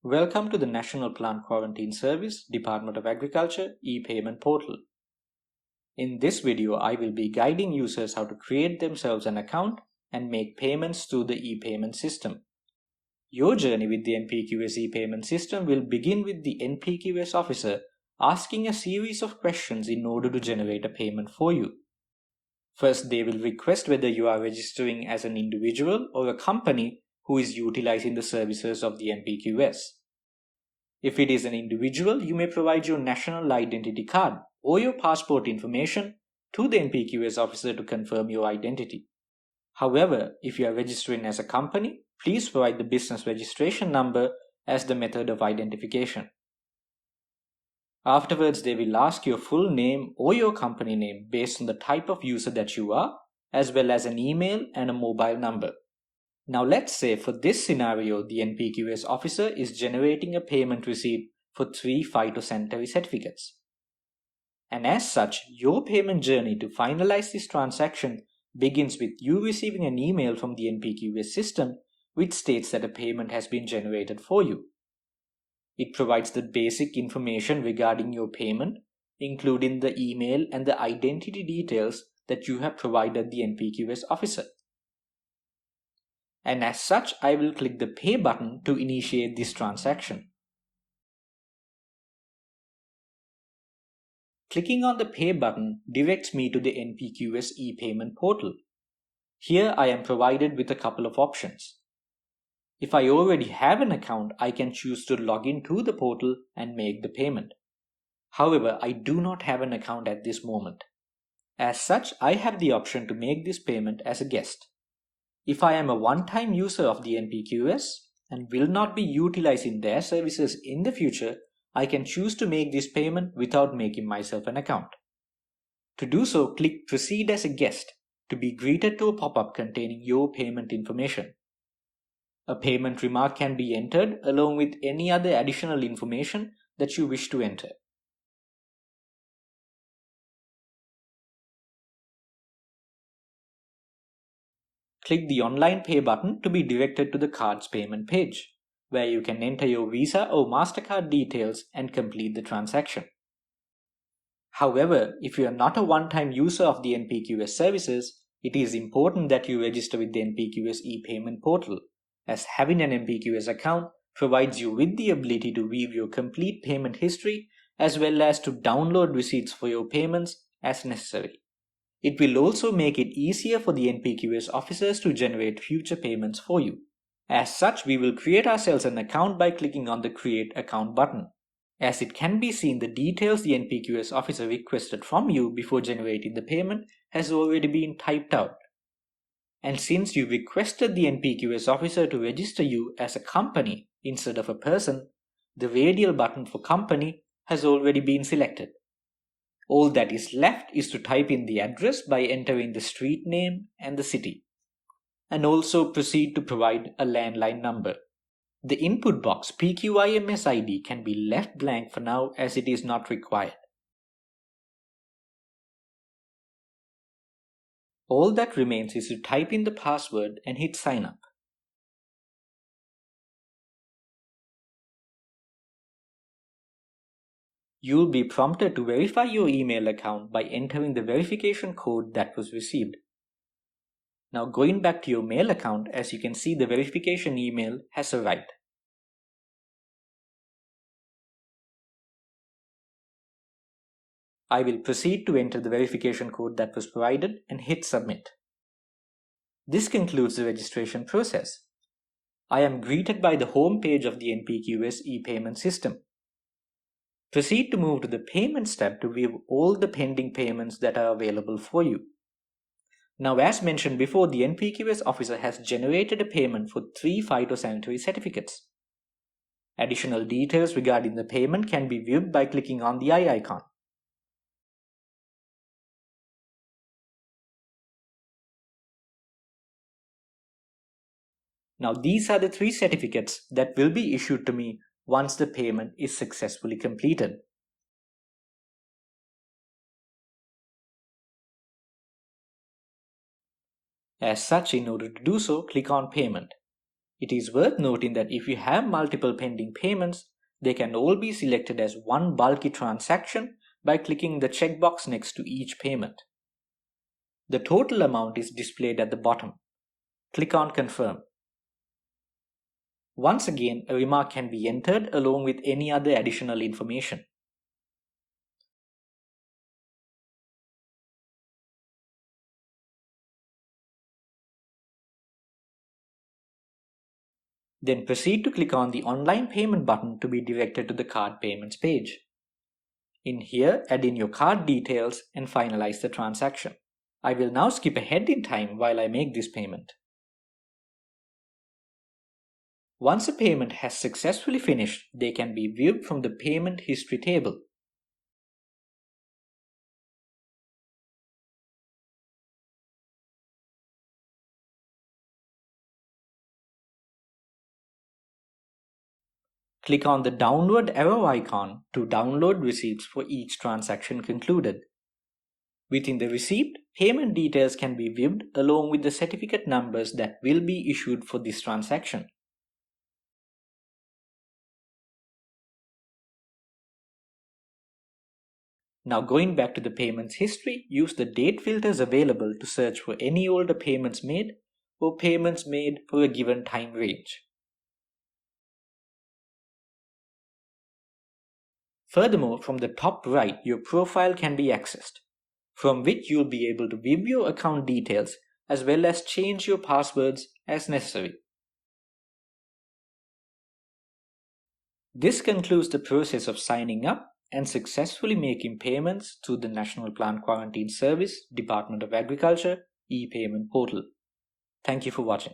Welcome to the National Plant Quarantine Service, Department of Agriculture, e-payment portal. In this video, I will be guiding users how to create themselves an account and make payments through the e-payment system. Your journey with the NPQS e-payment system will begin with the NPQS officer asking a series of questions in order to generate a payment for you. First, they will request whether you are registering as an individual or a company who is utilizing the services of the NPQS. If it is an individual, you may provide your national identity card or your passport information to the NPQS officer to confirm your identity. However, if you are registering as a company, please provide the business registration number as the method of identification. Afterwards, they will ask your full name or your company name based on the type of user that you are, as well as an email and a mobile number. Now let's say for this scenario, the NPQS officer is generating a payment receipt for 3 phytosanitary certificates. And as such, your payment journey to finalize this transaction begins with you receiving an email from the NPQS system which states that a payment has been generated for you. It provides the basic information regarding your payment, including the email and the identity details that you have provided the NPQS officer. And as such, I will click the Pay button to initiate this transaction. Clicking on the Pay button directs me to the NPQS e-payment portal. Here I am provided with a couple of options. If I already have an account, I can choose to log into the portal and make the payment. However, I do not have an account at this moment. As such, I have the option to make this payment as a guest. If I am a one-time user of the NPQS and will not be utilizing their services in the future, I can choose to make this payment without making myself an account. To do so, click Proceed as a Guest to be greeted to a pop-up containing your payment information. A payment remark can be entered along with any other additional information that you wish to enter. Click the Online Pay button to be directed to the card's payment page, where you can enter your Visa or MasterCard details and complete the transaction. However, if you are not a one-time user of the NPQS services, it is important that you register with the NPQS e-payment portal, as having an NPQS account provides you with the ability to view your complete payment history as well as to download receipts for your payments as necessary. It will also make it easier for the NPQS officers to generate future payments for you. As such, we will create ourselves an account by clicking on the Create Account button. As it can be seen, the details the NPQS officer requested from you before generating the payment has already been typed out. And since you requested the NPQS officer to register you as a company instead of a person, the radial button for company has already been selected. All that is left is to type in the address by entering the street name and the city, and also proceed to provide a landline number. The input box PQIMS ID can be left blank for now as it is not required. All that remains is to type in the password and hit sign up. You will be prompted to verify your email account by entering the verification code that was received. Now going back to your mail account, as you can see, the verification email has arrived. I will proceed to enter the verification code that was provided and hit submit. This concludes the registration process. I am greeted by the home page of the NPQS e-payment system. Proceed to move to the Payments tab to view all the pending payments that are available for you. Now, as mentioned before, the NPQS officer has generated a payment for 3 phytosanitary certificates. Additional details regarding the payment can be viewed by clicking on the eye icon. Now, these are the 3 certificates that will be issued to me once the payment is successfully completed. As such, in order to do so, click on Payment. It is worth noting that if you have multiple pending payments, they can all be selected as one bulky transaction by clicking the checkbox next to each payment. The total amount is displayed at the bottom. Click on Confirm. Once again, a remark can be entered along with any other additional information. Then proceed to click on the Online Payment button to be directed to the card payments page. In here, add in your card details and finalize the transaction. I will now skip ahead in time while I make this payment. Once a payment has successfully finished, they can be viewed from the Payment History table. Click on the downward arrow icon to download receipts for each transaction concluded. Within the receipt, payment details can be viewed along with the certificate numbers that will be issued for this transaction. Now going back to the payments history, use the date filters available to search for any older payments made or payments made for a given time range. Furthermore, from the top right, your profile can be accessed, from which you'll be able to view your account details as well as change your passwords as necessary. This concludes the process of signing up and successfully making payments through the National Plant Quarantine Service, Department of Agriculture, e-payment portal. Thank you for watching.